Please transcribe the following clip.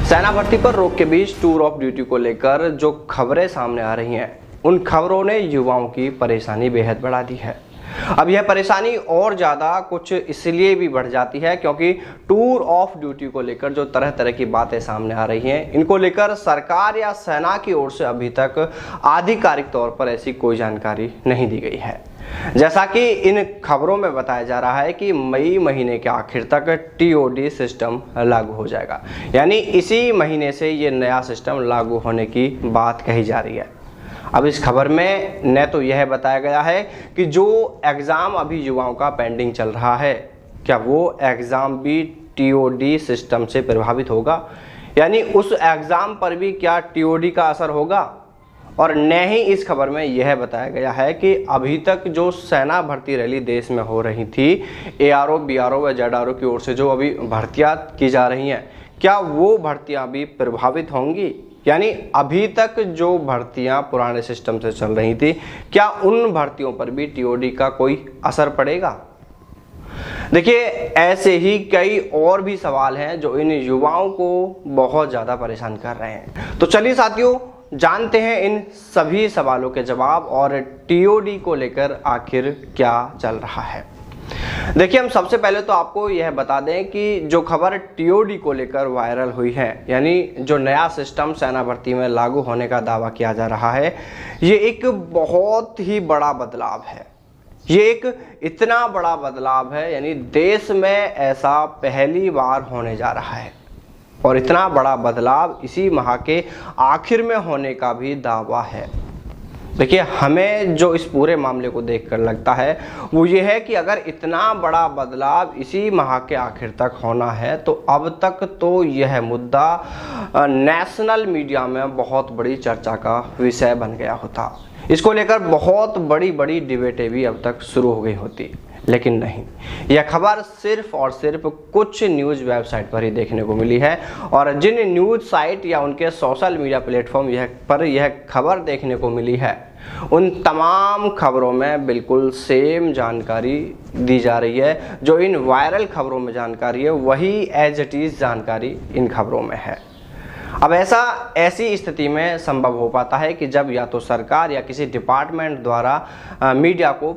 सेना भर्ती पर रोक के बीच टूर ऑफ ड्यूटी को लेकर जो खबरें सामने आ रही हैं, उन खबरों ने युवाओं की परेशानी बेहद बढ़ा दी है। अब यह परेशानी और ज़्यादा कुछ इसलिए भी बढ़ जाती है क्योंकि टूर ऑफ ड्यूटी को लेकर जो तरह तरह की बातें सामने आ रही हैं, इनको लेकर सरकार या सेना की ओर से अभी तक आधिकारिक तौर पर ऐसी कोई जानकारी नहीं दी गई है। जैसा कि इन खबरों में बताया जा रहा है कि मई महीने के आखिर तक टीओडी सिस्टम लागू हो जाएगा, यानी इसी महीने से ये नया सिस्टम लागू होने की बात कही जा रही है। अब इस खबर में न तो यह बताया गया है कि जो एग्ज़ाम अभी युवाओं का पेंडिंग चल रहा है, क्या वो एग्ज़ाम भी टीओडी सिस्टम से प्रभावित होगा, यानी उस एग्ज़ाम पर भी क्या टीओडी का असर होगा। और न ही इस खबर में यह बताया गया है कि अभी तक जो सेना भर्ती रैली देश में हो रही थी, एआरओ, बीआरओ व जेडआरओ की ओर से जो अभी भर्तियां की जा रही हैं, क्या वो भर्तियां भी प्रभावित होंगी, यानी अभी तक जो भर्तियां पुराने सिस्टम से चल रही थी, क्या उन भर्तियों पर भी टीओडी का कोई असर पड़ेगा। देखिए, ऐसे ही कई और भी सवाल हैं जो इन युवाओं को बहुत ज़्यादा परेशान कर रहे हैं। तो चलिए साथियों, जानते हैं इन सभी सवालों के जवाब और टीओडी को लेकर आखिर क्या चल रहा है। देखिए, हम सबसे पहले तो आपको यह बता दें कि जो खबर टीओडी को लेकर वायरल हुई है, यानी जो नया सिस्टम सेना भर्ती में लागू होने का दावा किया जा रहा है, ये एक बहुत ही बड़ा बदलाव है। ये एक इतना बड़ा बदलाव है, यानी देश में ऐसा पहली बार होने जा रहा है और इतना बड़ा बदलाव इसी माह के आखिर में होने का भी दावा है। देखिए, हमें जो इस पूरे मामले को देखकर लगता है वो ये है कि अगर इतना बड़ा बदलाव इसी माह के आखिर तक होना है तो अब तक तो यह मुद्दा नेशनल मीडिया में बहुत बड़ी चर्चा का विषय बन गया होता। इसको लेकर बहुत बड़ी बड़ी डिबेटें भी अब तक शुरू हो गई होती, लेकिन नहीं, यह खबर सिर्फ और सिर्फ कुछ न्यूज़ वेबसाइट पर ही देखने को मिली है। और जिन न्यूज़ साइट या उनके सोशल मीडिया प्लेटफॉर्म पर यह खबर देखने को मिली है, उन तमाम खबरों में बिल्कुल सेम जानकारी दी जा रही है। जो इन वायरल खबरों में जानकारी है, वही एज इट इज़ जानकारी इन खबरों में है। अब ऐसी स्थिति में संभव हो पाता है कि जब या तो सरकार या किसी डिपार्टमेंट द्वारा मीडिया को